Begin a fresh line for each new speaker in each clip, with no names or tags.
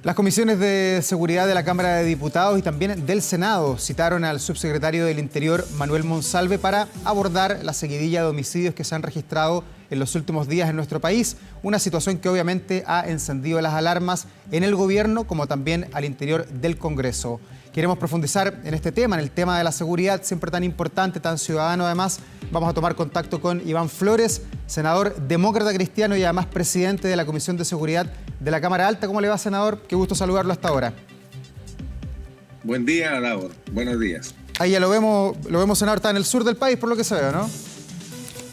Las comisiones de seguridad de la Cámara de Diputados y también del Senado citaron al subsecretario del Interior, Manuel Monsalve, para abordar la seguidilla de homicidios que se han registrado en los últimos días en nuestro país, una situación que obviamente ha encendido las alarmas en el gobierno como también al interior del Congreso. Queremos profundizar en este tema, en el tema de la seguridad, siempre tan importante, tan ciudadano además. Vamos a tomar contacto con Iván Flores, senador demócrata cristiano y además presidente de la Comisión de Seguridad de la Cámara Alta. ¿Cómo le va, senador? Qué gusto saludarlo hasta ahora.
Buen día, Laura. Buenos días.
Ahí ya lo vemos, senador, está en el sur del país, por lo que se ve, ¿no?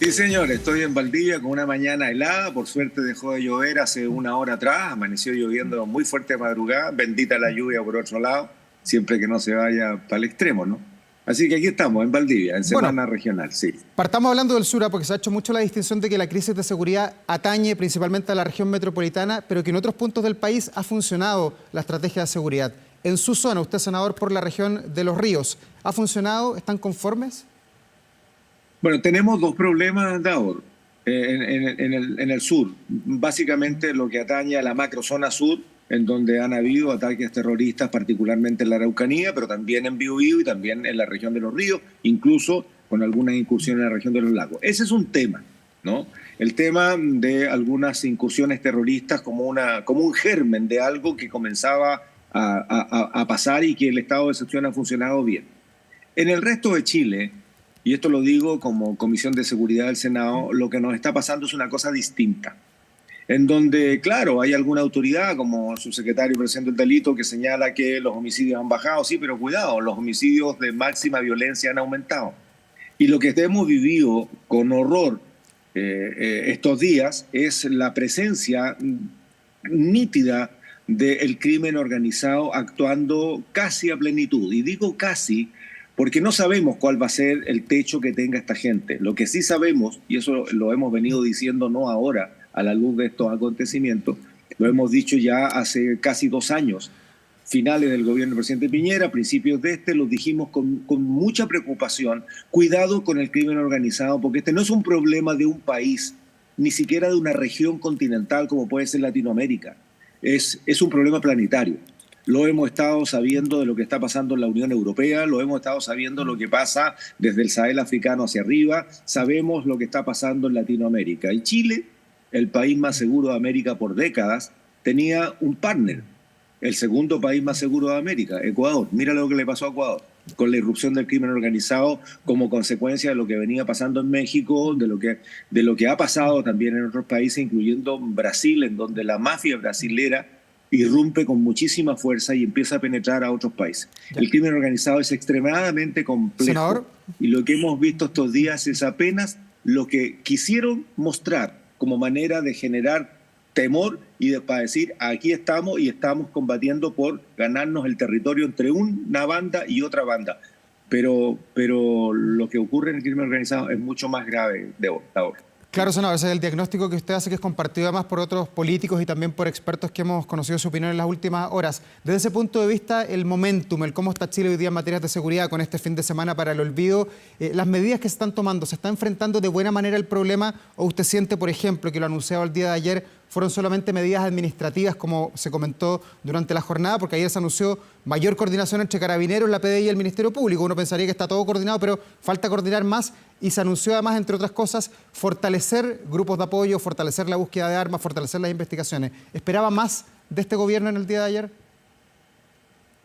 Sí, señor, estoy en Valdivia con una mañana helada. Por suerte dejó de llover hace una hora atrás. Amaneció lloviendo muy fuerte de madrugada. Bendita la lluvia por otro lado, siempre que no se vaya para el extremo, ¿no? Así que aquí estamos, en Valdivia, en semana regional, sí.
Partamos hablando del sur, porque se ha hecho mucho la distinción de que la crisis de seguridad atañe principalmente a la región metropolitana, pero que en otros puntos del país ha funcionado la estrategia de seguridad. En su zona, usted senador por la región de Los Ríos, ¿ha funcionado? ¿Están conformes?
Bueno, tenemos dos problemas, Daur, en el sur. Básicamente lo que atañe a la macrozona sur, en donde han habido ataques terroristas, particularmente en la Araucanía, pero también en Biobío y también en la región de Los Ríos, incluso con algunas incursiones en la región de los lagos. Ese es un tema, ¿no? El tema de algunas incursiones terroristas como un germen de algo que comenzaba a pasar y que el estado de excepción ha funcionado bien. En el resto de Chile, y esto lo digo como Comisión de Seguridad del Senado, lo que nos está pasando es una cosa distinta. En donde, claro, hay alguna autoridad como el subsecretario presidente del delito que señala que los homicidios han bajado, sí, pero cuidado, los homicidios de máxima violencia han aumentado. Y lo que hemos vivido con horror estos días es la presencia nítida del crimen organizado actuando casi a plenitud. Y digo casi porque no sabemos cuál va a ser el techo que tenga esta gente. Lo que sí sabemos, y eso lo hemos venido diciendo no ahora, a la luz de estos acontecimientos, lo hemos dicho ya hace casi 2 años, finales del gobierno del presidente Piñera, principios de lo dijimos con mucha preocupación, cuidado con el crimen organizado, porque este no es un problema de un país, ni siquiera de una región continental como puede ser Latinoamérica, es un problema planetario. Lo hemos estado sabiendo de lo que está pasando en la Unión Europea, lo hemos estado sabiendo lo que pasa desde el Sahel africano hacia arriba, sabemos lo que está pasando en Latinoamérica. Y Chile, el país más seguro de América por décadas, tenía un partner, el segundo país más seguro de América, Ecuador. Mira lo que le pasó a Ecuador, con la irrupción del crimen organizado como consecuencia de lo que venía pasando en México, de lo que ha pasado también en otros países, incluyendo Brasil, en donde la mafia brasilera irrumpe con muchísima fuerza y empieza a penetrar a otros países. El crimen organizado es extremadamente complejo. Senador. Y lo que hemos visto estos días es apenas lo que quisieron mostrar como manera de generar temor y para decir, aquí estamos y estamos combatiendo por ganarnos el territorio entre una banda y otra banda. Pero lo que ocurre en el crimen organizado es mucho más grave de ahora.
Claro, senador, ese es el diagnóstico que usted hace, que es compartido además por otros políticos y también por expertos que hemos conocido su opinión en las últimas horas. Desde ese punto de vista, el momentum, el cómo está Chile hoy día en materias de seguridad con este fin de semana para el olvido, las medidas que se están tomando, ¿se está enfrentando de buena manera el problema o usted siente, por ejemplo, que lo anunciado el día de ayer fueron solamente medidas administrativas como se comentó durante la jornada? Porque ayer se anunció mayor coordinación entre Carabineros, la PDI y el Ministerio Público. Uno pensaría que está todo coordinado, pero falta coordinar más y se anunció además, entre otras cosas, fortalecer grupos de apoyo, fortalecer la búsqueda de armas, fortalecer las investigaciones. ¿Esperaba más de este gobierno en el día de ayer?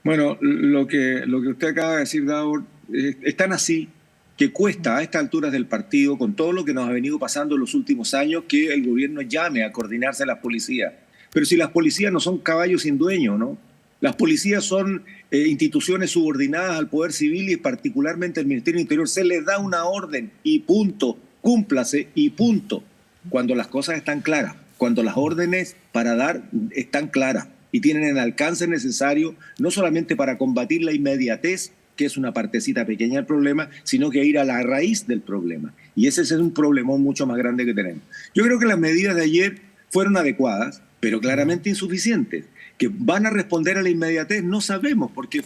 Bueno, lo que usted acaba de decir, Davor, es tan así que cuesta a estas alturas del partido, con todo lo que nos ha venido pasando en los últimos años, que el gobierno llame a coordinarse a las policías. Pero si las policías no son caballos sin dueño, ¿no? Las policías son instituciones subordinadas al poder civil y particularmente al Ministerio del Interior. Se les da una orden y punto, cúmplase y punto. Cuando las cosas están claras, cuando las órdenes para dar están claras y tienen el alcance necesario, no solamente para combatir la inmediatez, que es una partecita pequeña del problema, sino que ir a la raíz del problema. Y ese es un problemón mucho más grande que tenemos. Yo creo que las medidas de ayer fueron adecuadas, pero claramente insuficientes. Que van a responder a la inmediatez, no sabemos, porque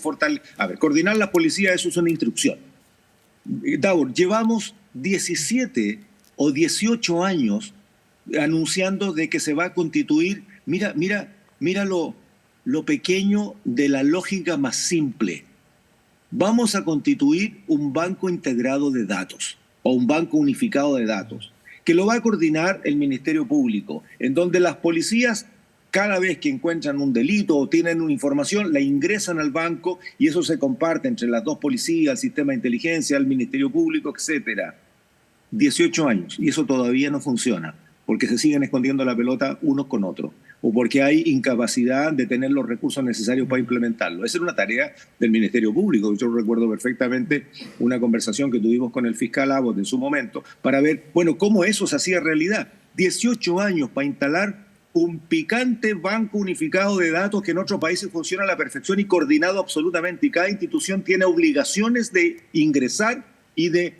coordinar la policía, eso es una instrucción. Davor, llevamos 17 o 18 años anunciando de que se va a constituir, mira lo pequeño de la lógica más simple. Vamos a constituir un banco integrado de datos o un banco unificado de datos que lo va a coordinar el Ministerio Público, en donde las policías cada vez que encuentran un delito o tienen una información, la ingresan al banco y eso se comparte entre las dos policías, el sistema de inteligencia, el Ministerio Público, etcétera. 18 años y eso todavía no funciona porque se siguen escondiendo la pelota unos con otros o porque hay incapacidad de tener los recursos necesarios para implementarlo. Esa era una tarea del Ministerio Público. Yo recuerdo perfectamente una conversación que tuvimos con el fiscal Abbott en su momento para ver, bueno, cómo eso se hacía realidad. 18 años para instalar un picante banco unificado de datos que en otros países funciona a la perfección y coordinado absolutamente. Y cada institución tiene obligaciones de ingresar y de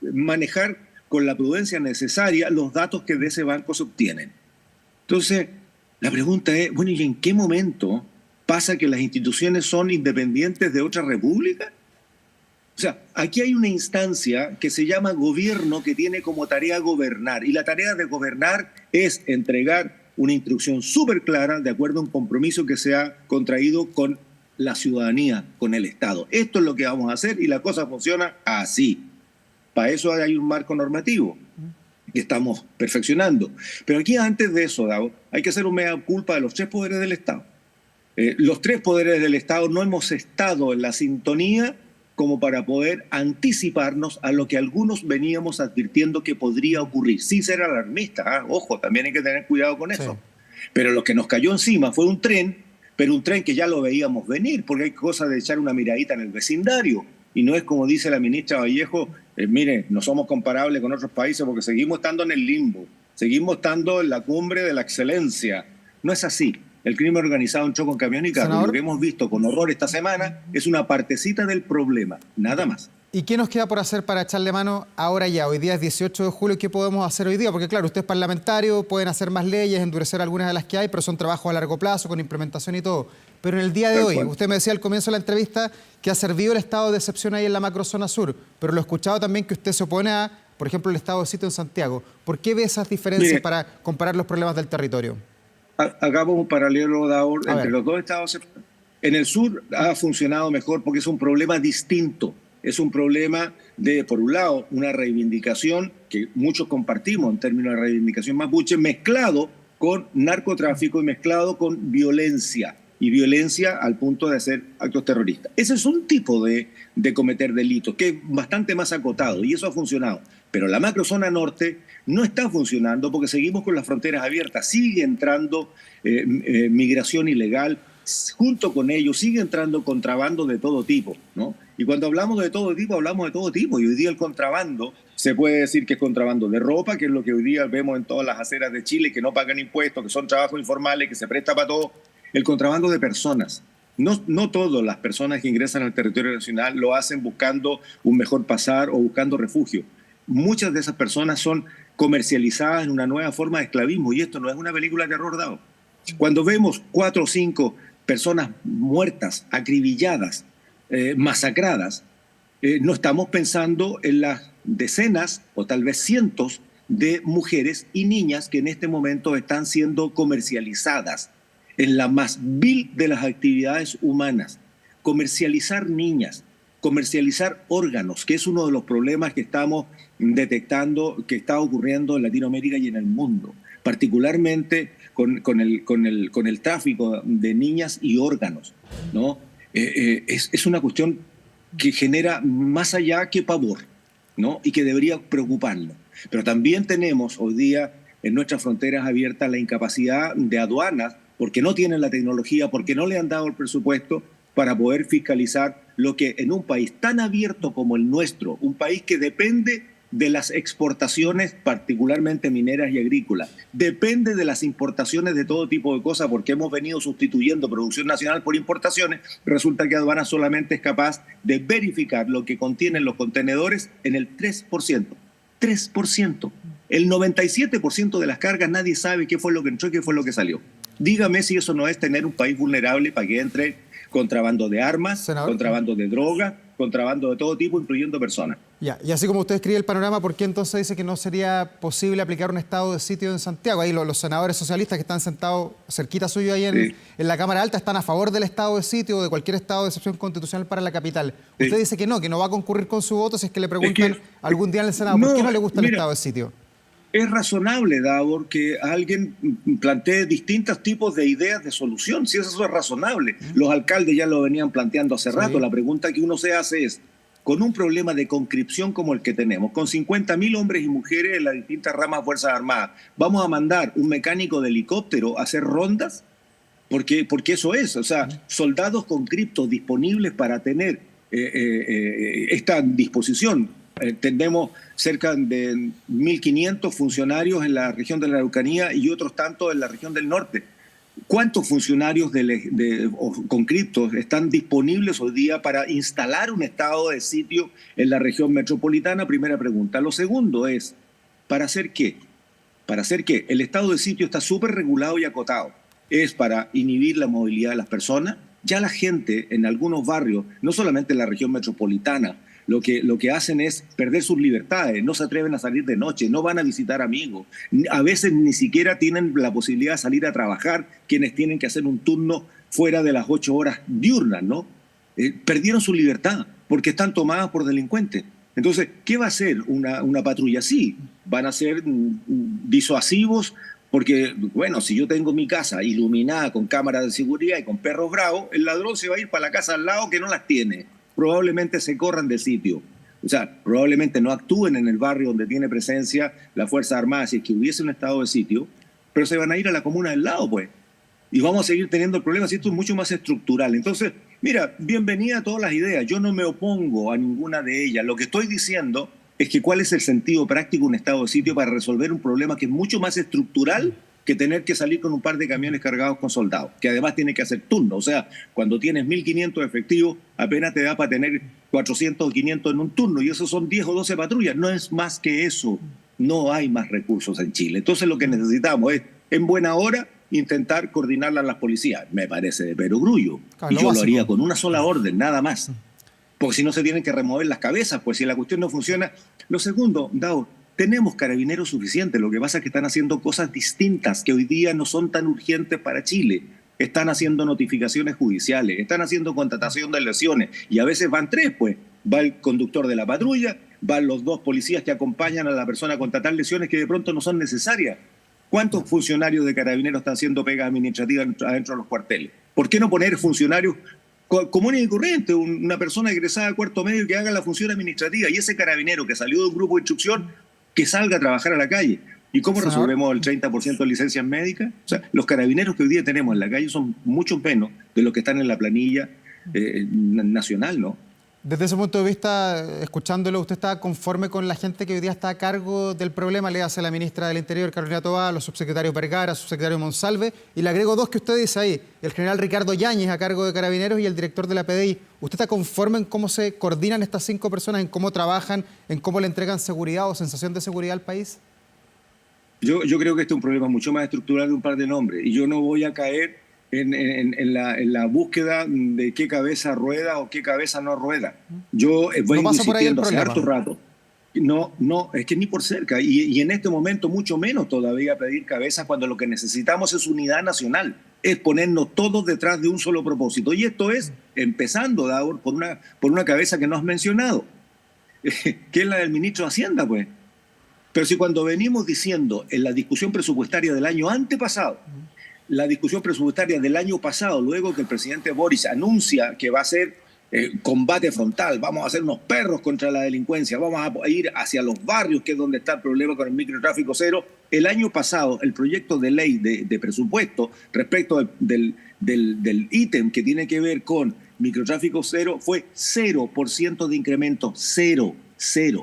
manejar con la prudencia necesaria los datos que de ese banco se obtienen. Entonces, la pregunta es, bueno, ¿y en qué momento pasa que las instituciones son independientes de otra república? O sea, aquí hay una instancia que se llama gobierno que tiene como tarea gobernar. Y la tarea de gobernar es entregar una instrucción súper clara de acuerdo a un compromiso que se ha contraído con la ciudadanía, con el Estado. Esto es lo que vamos a hacer y la cosa funciona así. Para eso hay un marco normativo que estamos perfeccionando. Pero aquí antes de eso, Davo, hay que hacer un mea culpa de los tres poderes del Estado. Los tres poderes del Estado no hemos estado en la sintonía como para poder anticiparnos a lo que algunos veníamos advirtiendo que podría ocurrir, sin ser alarmista. Ojo, también hay que tener cuidado con eso. Sí. Pero lo que nos cayó encima fue un tren, pero un tren que ya lo veíamos venir, porque hay cosas de echar una miradita en el vecindario. Y no es como dice la ministra Vallejo, mire, no somos comparables con otros países porque seguimos estando en el limbo, seguimos estando en la cumbre de la excelencia. No es así. El crimen organizado entró con camión y carro. Lo que hemos visto con horror esta semana es una partecita del problema, nada más.
¿Y qué nos queda por hacer para echarle mano ahora ya? Hoy día es 18 de julio, ¿qué podemos hacer hoy día? Porque claro, usted es parlamentario, pueden hacer más leyes, endurecer algunas de las que hay, pero son trabajos a largo plazo, con implementación y todo. Pero en el día de hoy, usted me decía al comienzo de la entrevista que ha servido el estado de excepción ahí en la macrozona sur, pero lo he escuchado también que usted se opone a, por ejemplo, el estado de sitio en Santiago. ¿Por qué ve esas diferencias para comparar los problemas del territorio?
Hagamos un paralelo, Davor, entre los dos estados. En el sur ha funcionado mejor porque es un problema distinto. Es un problema de, por un lado, una reivindicación que muchos compartimos en términos de reivindicación mapuche, mezclado con narcotráfico y mezclado con violencia. Y violencia al punto de hacer actos terroristas. Ese es un tipo de cometer delitos que es bastante más acotado y eso ha funcionado. Pero la macrozona norte no está funcionando porque seguimos con las fronteras abiertas. Sigue entrando migración ilegal. Junto con ello sigue entrando contrabando de todo tipo, ¿no? Y cuando hablamos de todo tipo, hablamos de todo tipo. Y hoy día el contrabando, se puede decir que es contrabando de ropa, que es lo que hoy día vemos en todas las aceras de Chile, que no pagan impuestos, que son trabajos informales, que se presta para todo. El contrabando de personas. No todas las personas que ingresan al territorio nacional lo hacen buscando un mejor pasar o buscando refugio. Muchas de esas personas son comercializadas en una nueva forma de esclavismo y esto no es una película de terror, Dado. Cuando vemos 4 o 5 personas muertas, acribilladas, masacradas, no estamos pensando en las decenas o tal vez cientos de mujeres y niñas que en este momento están siendo comercializadas en la más vil de las actividades humanas. Comercializar niñas, comercializar órganos, que es uno de los problemas que estamos detectando que está ocurriendo en Latinoamérica y en el mundo, particularmente con el tráfico de niñas y órganos, ¿no? Es una cuestión que genera más allá que pavor, ¿no? Y que debería preocuparnos. Pero también tenemos hoy día en nuestras fronteras abiertas la incapacidad de aduanas porque no tienen la tecnología, porque no le han dado el presupuesto para poder fiscalizar lo que en un país tan abierto como el nuestro, un país que depende de las exportaciones, particularmente mineras y agrícolas, depende de las importaciones de todo tipo de cosas porque hemos venido sustituyendo producción nacional por importaciones, resulta que aduanas solamente es capaz de verificar lo que contienen los contenedores en el 3%. 3%. El 97% de las cargas nadie sabe qué fue lo que entró y qué fue lo que salió. Dígame si eso no es tener un país vulnerable para que entre contrabando de armas, contrabando de droga, contrabando de todo tipo, incluyendo personas.
Ya, y así como usted escribe el panorama, ¿por qué entonces dice que no sería posible aplicar un estado de sitio en Santiago? Ahí los senadores socialistas que están sentados cerquita suyo ahí en la Cámara Alta están a favor del estado de sitio o de cualquier estado de excepción constitucional para la capital. Usted dice que no va a concurrir con su voto si es que le preguntan algún día en el Senado, ¿por qué no le gusta el estado de sitio?
Es razonable, Davor, que alguien plantee distintos tipos de ideas de solución, si eso es razonable. Los alcaldes ya lo venían planteando hace rato. La pregunta que uno se hace es, con un problema de conscripción como el que tenemos, con 50.000 hombres y mujeres en las distintas ramas de Fuerzas Armadas, ¿vamos a mandar un mecánico de helicóptero a hacer rondas? Porque eso es, o sea, soldados conscriptos disponibles para tener esta disposición. Tenemos cerca de 1.500 funcionarios en la región de la Araucanía y otros tantos en la región del norte. ¿Cuántos funcionarios conscriptos están disponibles hoy día para instalar un estado de sitio en la región metropolitana? Primera pregunta. Lo segundo es, ¿para hacer qué? ¿Para hacer qué? El estado de sitio está súper regulado y acotado. Es para inhibir la movilidad de las personas. Ya la gente en algunos barrios, no solamente en la región metropolitana, lo que hacen es perder sus libertades, no se atreven a salir de noche, no van a visitar amigos, a veces ni siquiera tienen la posibilidad de salir a trabajar quienes tienen que hacer un turno fuera de las 8 horas diurnas, ¿no? Perdieron su libertad porque están tomadas por delincuentes. Entonces, ¿qué va a hacer una patrulla así? Van a ser disuasivos porque, bueno, si yo tengo mi casa iluminada con cámaras de seguridad y con perros bravos, el ladrón se va a ir para la casa al lado que no las tiene. Probablemente se corran del sitio. O sea, probablemente no actúen en el barrio donde tiene presencia la Fuerza Armada si es que hubiese un estado de sitio, pero se van a ir a la comuna del lado, pues. Y vamos a seguir teniendo problemas y esto es mucho más estructural. Entonces, mira, bienvenida a todas las ideas. Yo no me opongo a ninguna de ellas. Lo que estoy diciendo es que cuál es el sentido práctico de un estado de sitio para resolver un problema que es mucho más estructural que tener que salir con un par de camiones cargados con soldados, que además tiene que hacer turno. O sea, cuando tienes 1.500 efectivos, apenas te da para tener 400 o 500 en un turno, y eso son 10 o 12 patrullas. No es más que eso. No hay más recursos en Chile. Entonces lo que necesitamos es, en buena hora, intentar coordinarla a las policías. Me parece de perogrullo.
Claro,
y yo lo haría con una sola orden, nada más. Porque si no se tienen que remover las cabezas, pues si la cuestión no funciona. Lo segundo, Dao, tenemos carabineros suficientes, lo que pasa es que están haciendo cosas distintas que hoy día no son tan urgentes para Chile. Están haciendo notificaciones judiciales, están haciendo contratación de lesiones y a veces van 3, pues. Va el conductor de la patrulla, van los 2 policías que acompañan a la persona a contratar lesiones que de pronto no son necesarias. ¿Cuántos funcionarios de carabineros están haciendo pegas administrativas adentro de los cuarteles? ¿Por qué no poner funcionarios comunes y corrientes, una persona egresada de cuarto medio que haga la función administrativa y ese carabinero que salió de un grupo de instrucción que salga a trabajar a la calle? ¿Y cómo resolvemos el 30% de licencias médicas? O sea, los carabineros que hoy día tenemos en la calle son mucho menos de los que están en la planilla nacional, ¿no?
Desde ese punto de vista, escuchándolo, ¿usted está conforme con la gente que hoy día está a cargo del problema? Le hace la ministra del Interior, Carolina Toá, los subsecretarios Vergara, subsecretario Monsalve, y le agrego 2 que usted dice ahí, el general Ricardo Yáñez a cargo de Carabineros y el director de la PDI. ¿Usted está conforme en cómo se coordinan estas 5 personas, en cómo trabajan, en cómo le entregan seguridad o sensación de seguridad al país?
Yo creo que este es un problema mucho más estructural de un par de nombres, y yo no voy a caer en la búsqueda de qué cabeza rueda o qué cabeza no rueda. Yo voy insistiendo hace harto rato. No, es que ni por cerca. Y en este momento mucho menos todavía pedir cabezas cuando lo que necesitamos es unidad nacional. Es ponernos todos detrás de un solo propósito. Y esto es, empezando, Davor, por una cabeza que no has mencionado, que es la del ministro de Hacienda, pues. Pero si cuando venimos diciendo en la discusión presupuestaria del año antepasado, la discusión presupuestaria del año pasado, luego que el presidente Boris anuncia que va a ser combate frontal, vamos a hacer unos perros contra la delincuencia, vamos a ir hacia los barrios, que es donde está el problema con el microtráfico cero. El año pasado, el proyecto de ley de presupuesto respecto del ítem que tiene que ver con microtráfico cero fue 0% de incremento, cero.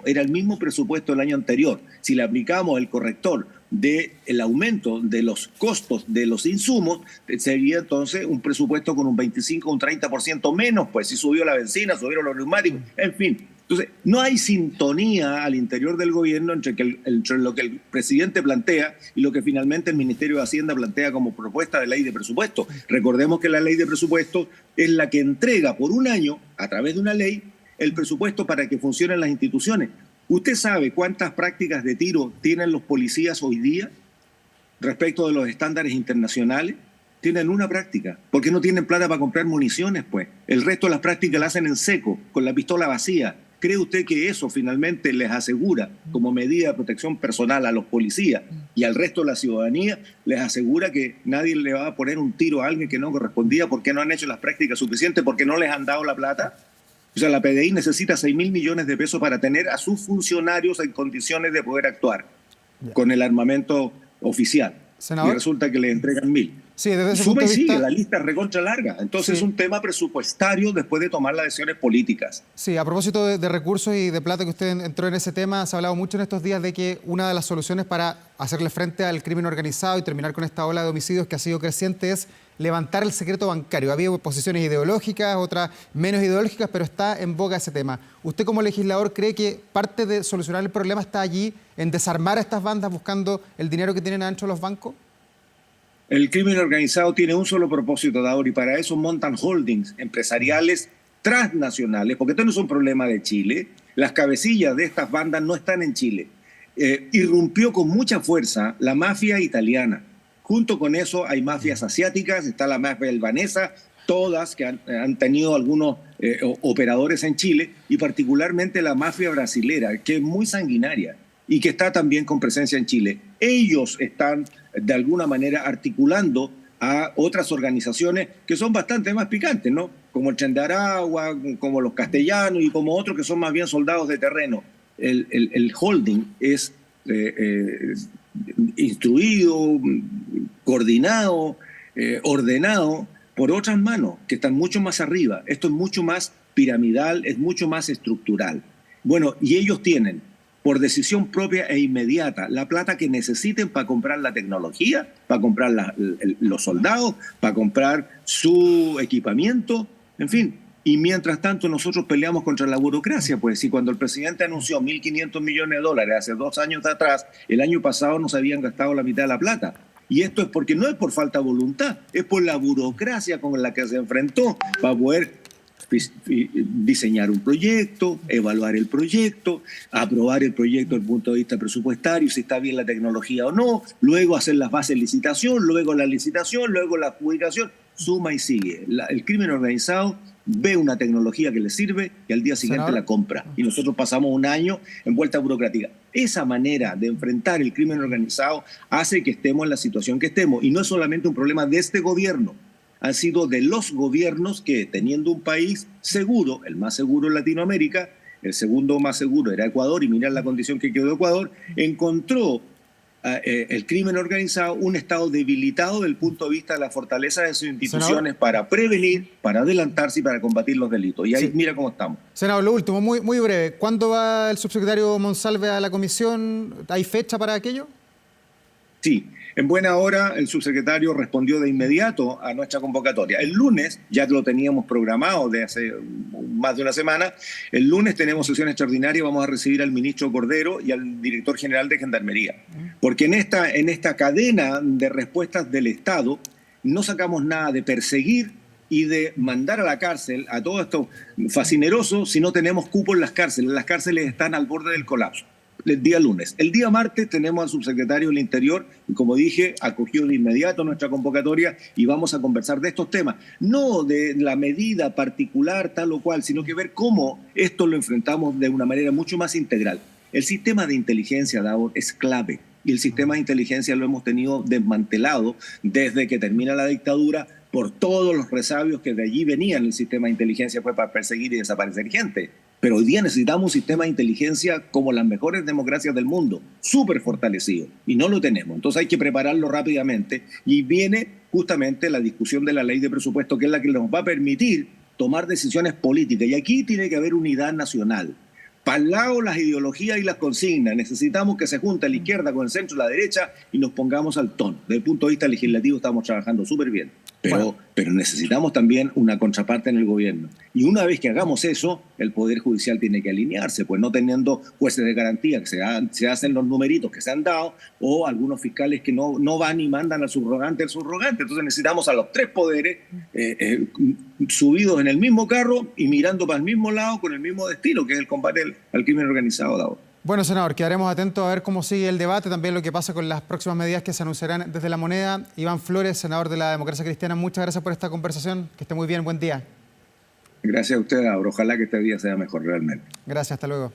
Era el mismo presupuesto del año anterior. Si le aplicamos el corrector del aumento de los costos de los insumos, sería entonces un presupuesto con un 25 o un 30% menos, pues si subió la benzina, subieron los neumáticos, en fin. Entonces, no hay sintonía al interior del gobierno entre lo que el presidente plantea y lo que finalmente el Ministerio de Hacienda plantea como propuesta de ley de presupuesto. Recordemos que la ley de presupuesto es la que entrega por un año, a través de una ley, el presupuesto para que funcionen las instituciones. ¿Usted sabe cuántas prácticas de tiro tienen los policías hoy día respecto de los estándares internacionales? Tienen una práctica, porque no tienen plata para comprar municiones, pues. El resto de las prácticas las hacen en seco, con la pistola vacía. ¿Cree usted que eso finalmente les asegura, como medida de protección personal a los policías y al resto de la ciudadanía, les asegura que nadie le va a poner un tiro a alguien que no correspondía porque no han hecho las prácticas suficientes, porque no les han dado la plata? O sea, la PDI necesita 6.000 millones de pesos para tener a sus funcionarios en condiciones de poder actuar con el armamento oficial.
Senador.
Y resulta que le entregan 1.000.
Sí, desde ese
Suma
punto
y
de
sigue,
vista...
la lista es recontra larga. Entonces
Sí.
es un tema presupuestario después de tomar las decisiones políticas.
Sí, a propósito de recursos y de plata que usted entró en ese tema, se ha hablado mucho en estos días de que una de las soluciones para hacerle frente al crimen organizado y terminar con esta ola de homicidios que ha sido creciente es levantar el secreto bancario. Había posiciones ideológicas, otras menos ideológicas, pero está en boga ese tema. ¿Usted como legislador cree que parte de solucionar el problema está allí en desarmar a estas bandas buscando el dinero que tienen adentro los bancos?
El crimen organizado tiene un solo propósito, Daur, y para eso montan holdings empresariales transnacionales, porque esto no es un problema de Chile. Las cabecillas de estas bandas no están en Chile. Irrumpió con mucha fuerza la mafia italiana. Junto con eso hay mafias asiáticas, está la mafia albanesa, todas que han tenido algunos operadores en Chile, y particularmente la mafia brasilera, que es muy sanguinaria y que está también con presencia en Chile. Ellos están de alguna manera articulando a otras organizaciones que son bastante más picantes, ¿no? Como el Tren de Aragua, como los castellanos y como otros que son más bien soldados de terreno. El holding es instruido, coordinado, ordenado por otras manos que están mucho más arriba. Esto es mucho más piramidal, es mucho más estructural. Bueno, y ellos tienen, por decisión propia e inmediata, la plata que necesiten para comprar la tecnología, para comprar los soldados, para comprar su equipamiento, en fin. Y mientras tanto nosotros peleamos contra la burocracia, pues si cuando el presidente anunció 1.500 millones de dólares hace 2 años atrás, el año pasado no se habían gastado la mitad de la plata. Y esto es porque no es por falta de voluntad, es por la burocracia con la que se enfrentó para poder diseñar un proyecto, evaluar el proyecto, aprobar el proyecto desde el punto de vista presupuestario, si está bien la tecnología o no, luego hacer las bases de licitación, luego la licitación, luego la adjudicación, suma y sigue. El crimen organizado ve una tecnología que le sirve y al día siguiente la compra. Y nosotros pasamos un año en vuelta burocrática. Esa manera de enfrentar el crimen organizado hace que estemos en la situación que estemos. Y no es solamente un problema de este gobierno. Han sido de los gobiernos que, teniendo un país seguro, el más seguro en Latinoamérica, el segundo más seguro era Ecuador, y mirar la condición que quedó Ecuador, encontró el crimen organizado un estado debilitado desde el punto de vista de la fortaleza de sus instituciones, senador, para prevenir, para adelantarse y para combatir los delitos. Y ahí mira cómo estamos.
Senador, lo último, muy breve. ¿Cuándo va el subsecretario Monsalve a la comisión? ¿Hay fecha para aquello?
Sí, en buena hora el subsecretario respondió de inmediato a nuestra convocatoria. El lunes, ya lo teníamos programado de hace más de una semana, el lunes tenemos sesión extraordinaria, vamos a recibir al ministro Cordero y al director general de Gendarmería. Porque en esta cadena de respuestas del Estado no sacamos nada de perseguir y de mandar a la cárcel a todos estos fascinerosos si no tenemos cupo en las cárceles. Las cárceles están al borde del colapso. El día lunes. El día martes tenemos al subsecretario del Interior y, como dije, acogió de inmediato nuestra convocatoria y vamos a conversar de estos temas. No de la medida particular tal o cual, sino que ver cómo esto lo enfrentamos de una manera mucho más integral. El sistema de inteligencia, Davor, es clave. Y el sistema de inteligencia lo hemos tenido desmantelado desde que termina la dictadura por todos los resabios que de allí venían. El sistema de inteligencia fue para perseguir y desaparecer gente. Pero hoy día necesitamos un sistema de inteligencia como las mejores democracias del mundo, súper fortalecido, y no lo tenemos. Entonces hay que prepararlo rápidamente y viene justamente la discusión de la ley de presupuesto, que es la que nos va a permitir tomar decisiones políticas. Y aquí tiene que haber unidad nacional. Para el lado las ideologías y las consignas, necesitamos que se junte la izquierda con el centro y la derecha y nos pongamos al tono. Desde el punto de vista legislativo estamos trabajando súper bien. Pero necesitamos también una contraparte en el gobierno. Y una vez que hagamos eso, el Poder Judicial tiene que alinearse, pues no teniendo jueces de garantía, que se hacen los numeritos que se han dado, o algunos fiscales que no van y mandan al subrogante. Entonces necesitamos a los tres poderes subidos en el mismo carro y mirando para el mismo lado con el mismo destino, que es el combate al crimen organizado, Davor.
Bueno, senador, quedaremos atentos a ver cómo sigue el debate, también lo que pasa con las próximas medidas que se anunciarán desde La Moneda. Iván Flores, senador de la Democracia Cristiana, muchas gracias por esta conversación. Que esté muy bien, buen día.
Gracias a usted, Davor. Ojalá que este día sea mejor realmente.
Gracias, hasta luego.